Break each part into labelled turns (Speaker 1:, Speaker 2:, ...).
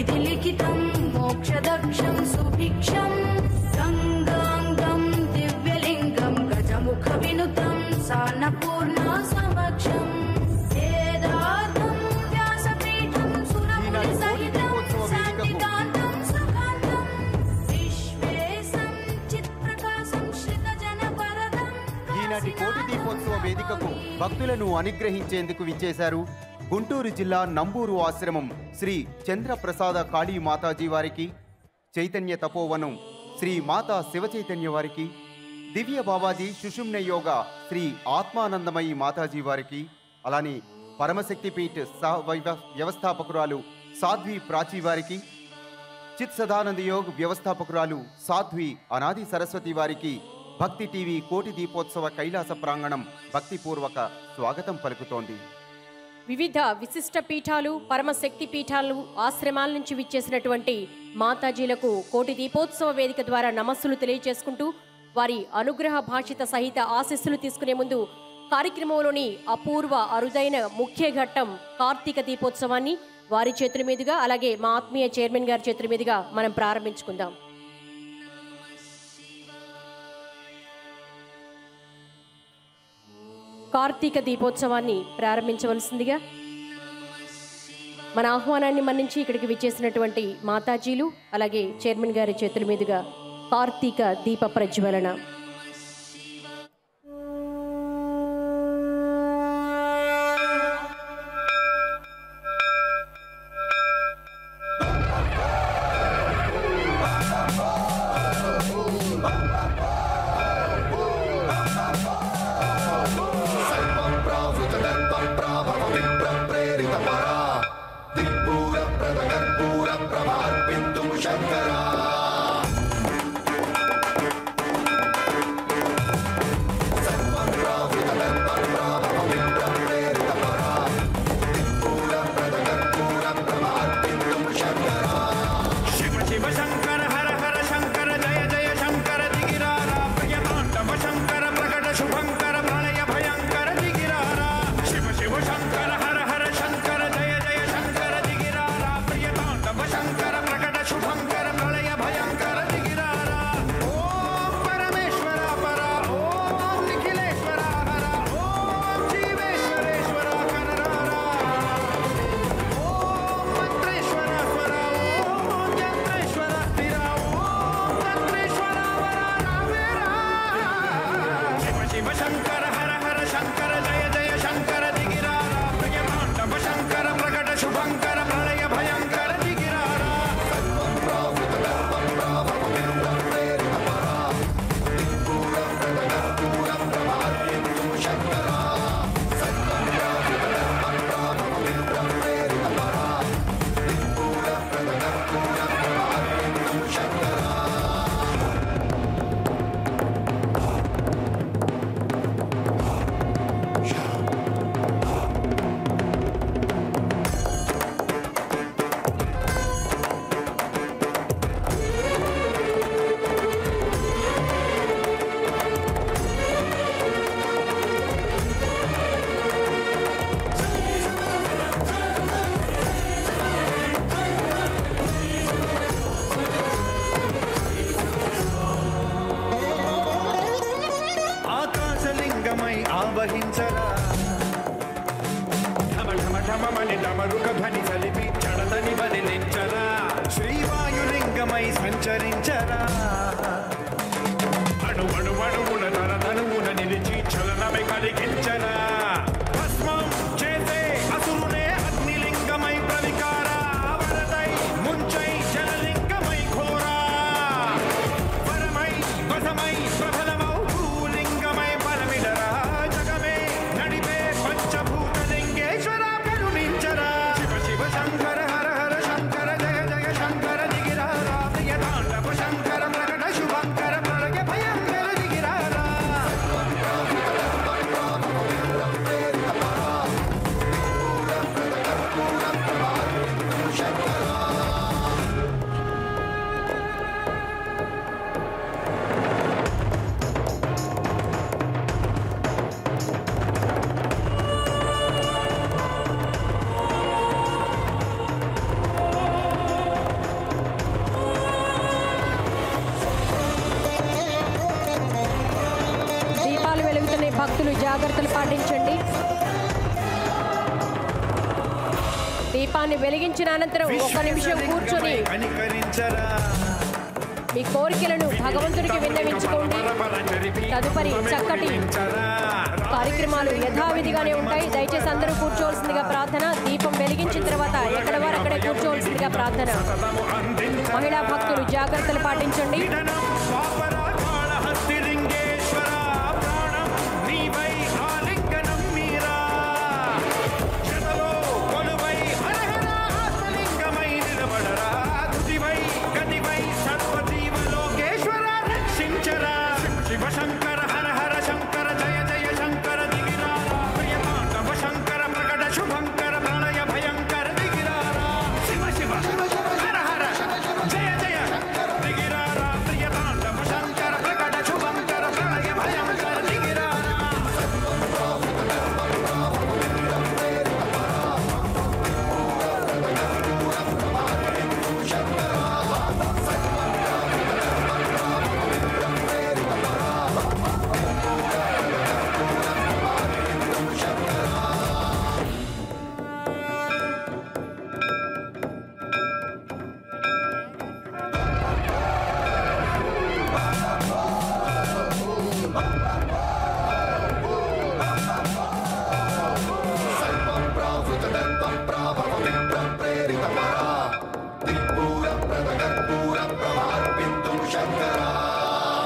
Speaker 1: विधि लिखितं मोक्षदक्षं सुभिक्षं गंगांगं दिव्यलिंगं गजमुख विनुतं सान्नपूर्णा समक्षं वेदार्थं व्यासपीठं सुरमुनिसहितं शान्तिकान्तं सुखान्तं विश्वेशं चित्प्रकाशं श्रितजनवरदं।
Speaker 2: ఈనాటి కోటి దీపోత్సవ వేదికకు భక్తులను అనుగ్రహించేందుకు విచ్చేశారు గుంటూరు జిల్లా నంబూరు ఆశ్రమం శ్రీ చంద్రప్రసాద కాళీ మాతాజీ వారికి, చైతన్య తపోవనం శ్రీ మాతా శివచైతన్య వారికి, దివ్య బాబాజీ సుషుమ్న యోగ శ్రీ ఆత్మానందమయి మాతాజీ వారికి, అలానే పరమశక్తిపీఠ్ వ్యవస్థాపకురాలు సాధ్వి ప్రాచీ వారికి, చిత్ సదానంద యోగ్ వ్యవస్థాపకురాలు సాధ్వి అనాది సరస్వతి వారికి భక్తి టీవీ కోటి దీపోత్సవ కైలాస ప్రాంగణం భక్తిపూర్వక స్వాగతం పలుకుతోంది.
Speaker 3: వివిధ విశిష్ట పీఠాలు, పరమశక్తి పీఠాలు, ఆశ్రమాల నుంచి విచ్చేసినటువంటి మాతాజీలకు కోటి దీపోత్సవ వేదిక ద్వారా నమస్సులు తెలియజేసుకుంటూ వారి అనుగ్రహ భాషిత సహిత ఆశీస్సులు తీసుకునే ముందు కార్యక్రమంలోని అపూర్వ అరుదైన ముఖ్య ఘట్టం కార్తీక దీపోత్సవాన్ని వారి చేతుల మీదుగా, అలాగే మా ఆత్మీయ చైర్మన్ గారి చేతుల మీదుగా మనం ప్రారంభించుకుందాం. కార్తీక దీపోత్సవాన్ని ప్రారంభించవలసిందిగా మన ఆహ్వానాన్ని మన్నించి ఇక్కడికి విచ్చేసినటువంటి మాతాజీలు, అలాగే చైర్మన్ గారి చేతుల మీదుగా కార్తీక దీప ప్రజ్వలన.
Speaker 4: శంకర ప్రకట శుభంకర ప్రళయ భయంకర దిగిరారా
Speaker 3: జాగ్రత్తలు పాటించండి. దీపాన్ని వెలిగించిన అనంతరం 1 నిమిషం కూర్చొని మీ కోరికలను భగవంతుడికి విన్నవించుకోండి. తదుపరి చక్కటి కార్యక్రమాలు యథావిధిగానే ఉంటాయి. దయచేసి అందరూ కూర్చోవలసిందిగా ప్రార్థన. దీపం వెలిగించిన తర్వాత ఎక్కడ వారు అక్కడే కూర్చోవలసిందిగా ప్రార్థన. మహిళా భక్తులు జాగ్రత్తలు పాటించండి.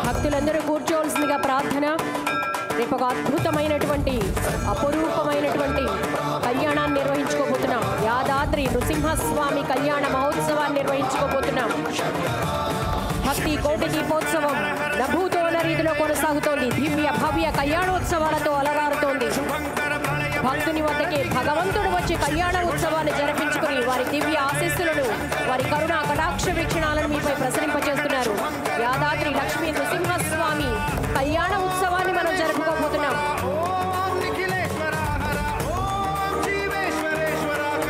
Speaker 3: భక్తులందరూ కూర్చోవలసిందిగా ప్రార్థన. రేపు ఒక అద్భుతమైనటువంటి అపురూపమైనటువంటి కళ్యాణాన్ని నిర్వహించుకోబోతున్నాం. యాదాద్రి నృసింహస్వామి కళ్యాణ మహోత్సవాన్ని నిర్వహించుకోబోతున్నాం. భక్తి కోటి దీపోత్సవం నభూతోన రీతిలో కొనసాగుతోంది. దివ్య భవ్య కళ్యాణోత్సవాలతో అలరారుతోంది. భక్తుని వద్దకి భగవంతుడు వచ్చి కళ్యాణ ఉత్సవాన్ని జరిపించుకుని వారి దివ్య ఆశీస్సులను, వారి కరుణా కటాక్ష వీక్షణాలను మీపై ప్రసరింపచేస్తున్నారు. యాదాద్రి లక్ష్మీ నృసింహస్వామి కళ్యాణ ఉత్సవాన్ని మనం జరుపుకోబోతున్నాం.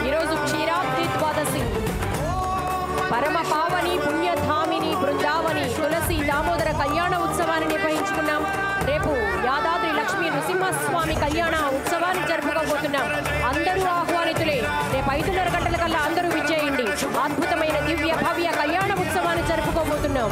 Speaker 3: ఈరోజు క్షీరాబ్ది ద్వాదశి, పరమ పావని పుణ్యధామిని బృందావని తులసి దామోదర కళ్యాణ ఉత్సవాన్ని నిర్వహించుకున్నాం. రేపు యాదాద్రి లక్ష్మీ నృసింహస్వామి కళ్యాణ ఉత్సవాన్ని జరుపుకోబోతున్నాం. అందరూ ఆహ్వానితులే. రేపు 5:30 గంటల కల్లా అందరూ విచ్చేయండి. అద్భుతమైన దివ్య భవ్య కళ్యాణ ఉత్సవాన్ని జరుపుకోబోతున్నాం.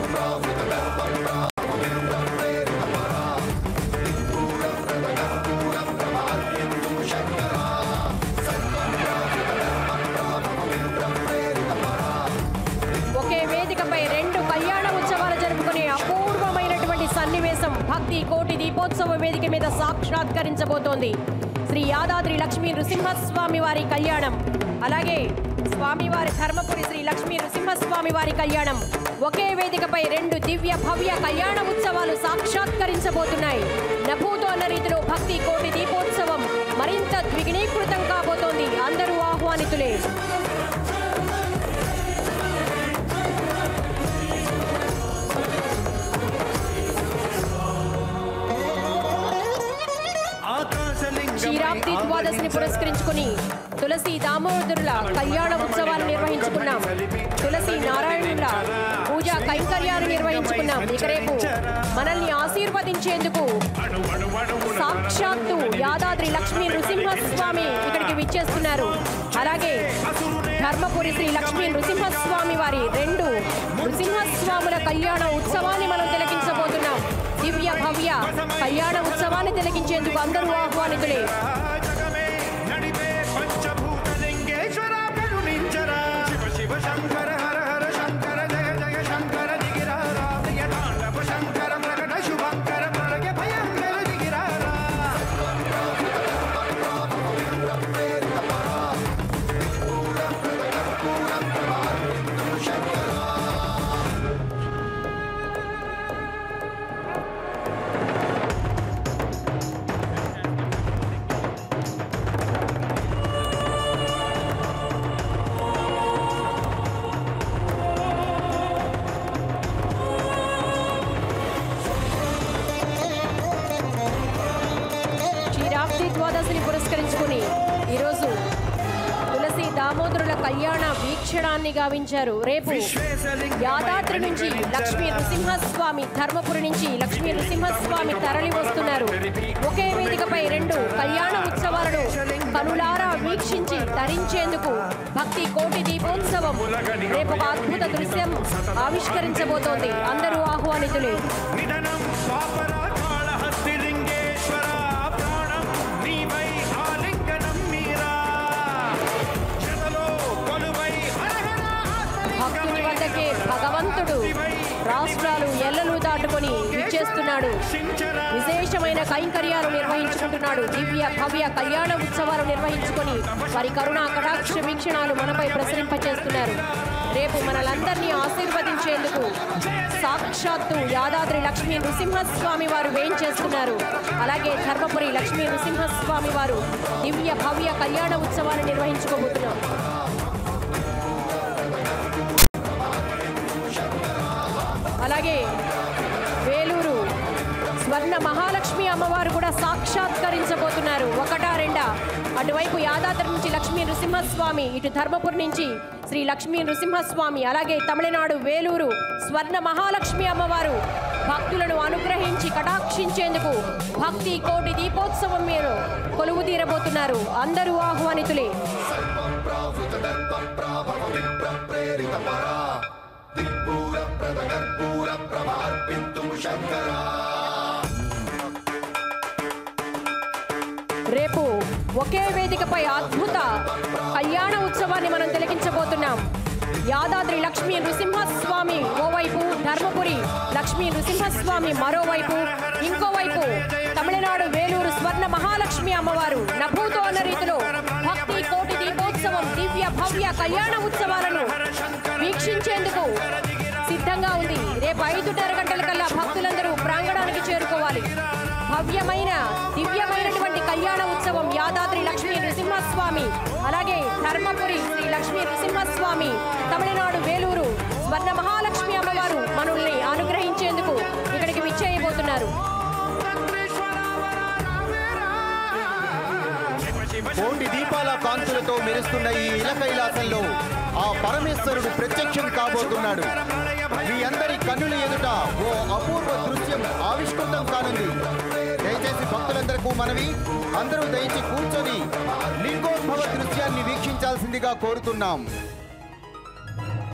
Speaker 3: ఒకే వేదికపై 2 కళ్యాణ ఉత్సవాలు జరుపుకునే అపూర్వమైనటువంటి సన్నివేశం భక్తి కోటి దీపోత్సవ వేదిక మీద సాక్షాత్కరించబోతోంది. శ్రీ యాదాద్రి లక్ష్మీ నృసింహస్వామి వారి కళ్యాణం, అలాగే స్వామివారి ధర్మపురి శ్రీ లక్ష్మీ నృసింహస్వామి వారి కళ్యాణం. ఒకే వేదికపై 2 దివ్య భవ్య కళ్యాణ ఉత్సవాలు సాక్షాత్కరించబోతున్నాయి. నభూతో అన్న రీతిలో భక్తి కోటి దీపోత్సవం మరింత ద్విగుణీకృతం కాబోతోంది. అందరూ ఆహ్వానితులే. క్షీరాబ్ది ద్వాదశిని పురస్కరించుకుని తులసి దామోదరుల కళ్యాణ ఉత్సవాన్ని నిర్వహించుకున్నాం. తులసి నారాయణుల పూజా కైంకర్యాన్ని నిర్వహించుకున్నాం. ఇక రేపు మనల్ని ఆశీర్వదించేందుకు సాక్షాత్తు యాదాద్రి లక్ష్మీ నృసింహస్వామి ఇక్కడికి విచ్చేస్తున్నారు. అలాగే ధర్మపురి శ్రీ లక్ష్మీ నృసింహస్వామి వారి 2 నృసింహస్వాముల కళ్యాణ ఉత్సవాన్ని మనం తిలకించబోతున్నాం. దివ్య భవ్య కళ్యాణ ఉత్సవాన్ని తిలకించేందుకు అందరూ ఆహ్వానితులే. ద్వాదశిని పురస్కరించుకుని ఈరోజు తులసి దామోదరుల కళ్యాణ వీక్ష వీక్షణాన్ని గావించారు. రేపు యాదాద్రి నుంచి లక్ష్మీ నృసింహస్వామి, ధర్మపురి నుంచి లక్ష్మీ నృసింహస్వామి తరలి వస్తున్నారు. ఒకే వేదికపై 2 కళ్యాణ ఉత్సవాలను కనులారా వీక్షించి తరించేందుకు భక్తి కోటి దీపోత్సవం రేపు ఒక అద్భుత దృశ్యం ఆవిష్కరించబోతోంది. అందరూ ఆహ్వానితులే. భక్తుని వద్దకే భగవంతుడు రాష్ట్రాలు ఎల్లలు దాటుకొని విచ్చేస్తున్నాడు. విశేషమైన కైంకర్యాలు నిర్వహించుకుంటున్నాడు. దివ్య భవ్య కళ్యాణ ఉత్సవాలు నిర్వహించుకొని వారి కరుణా కటాక్ష వీక్షణాలు మనపై ప్రసరింపచేస్తున్నారు. రేపు మనలందరినీ ఆశీర్వదించేందుకు సాక్షాత్తు యాదాద్రి లక్ష్మీ నృసింహస్వామి వారు వేయించేస్తున్నారు. అలాగే ధర్మపురి లక్ష్మీ నృసింహస్వామి వారు దివ్య భవ్య కళ్యాణ ఉత్సవాలు నిర్వహించుకోబోతున్నారు. అలాగే వేలూరు స్వర్ణ మహాలక్ష్మి అమ్మవారు కూడా సాక్షాత్కరించబోతున్నారు. 1-2 అటువైపు యాదాద్రి నుంచి లక్ష్మీ నృసింహస్వామి, ఇటు ధర్మపురి నుంచి శ్రీ లక్ష్మీ నృసింహస్వామి, అలాగే తమిళనాడు వేలూరు స్వర్ణ మహాలక్ష్మి అమ్మవారు భక్తులను అనుగ్రహించి కటాక్షించేందుకు భక్తి కోటి దీపోత్సవం మీరు కొలువు తీరబోతున్నారు. అందరూ ఆహ్వానితులే. రేపు ఒకే వేదికపై అద్భుత కళ్యాణ ఉత్సవాన్ని మనం తిలకించబోతున్నాం. యాదాద్రి లక్ష్మీ నృసింహస్వామి ఓవైపు, ధర్మపురి లక్ష్మీ నృసింహస్వామి మరోవైపు, ఇంకోవైపు తమిళనాడు వేలూరు స్వర్ణ మహాలక్ష్మి అమ్మవారు నభూతో అన్న రీతిలో భక్తి కోటి దీపోత్సవం దివ్య భవ్య కళ్యాణ ఉత్సవాలను వీక్షించేందుకు సిద్ధంగా ఉంది. రేపు 5:30 గంటల కల్లా భక్తులందరూ ప్రాంగణానికి చేరుకోవాలి. భవ్యమైన దివ్యమైనటువంటి కళ్యాణ ఉత్సవం యాదాద్రి లక్ష్మీ నృసింహస్వామి, అలాగే ధర్మపురి శ్రీ లక్ష్మీ నృసింహస్వామి, తమిళనాడు వేలూరు స్వర్ణ మహాలక్ష్మి అమ్మవారు మనల్ని అనుగ్రహించేందుకు ఇక్కడికి విచ్చేయబోతున్నారు.
Speaker 2: కోటి దీపాల కాంతులతో మెరుస్తున్న ఈ ఇల కైలాసంలో ఆ పరమేశ్వరుడు ప్రత్యక్షం కాబోతున్నాడు. మీ అందరి కన్నుల ఎదుట ఓ అపూర్వ దృశ్యం ఆవిష్కృతం కానుంది. దయచేసి భక్తులందరికీ మనవి, అందరూ దయచేసి కూర్చొని లింగోద్భవ దృశ్యాన్ని వీక్షించాల్సిందిగా కోరుతున్నాం.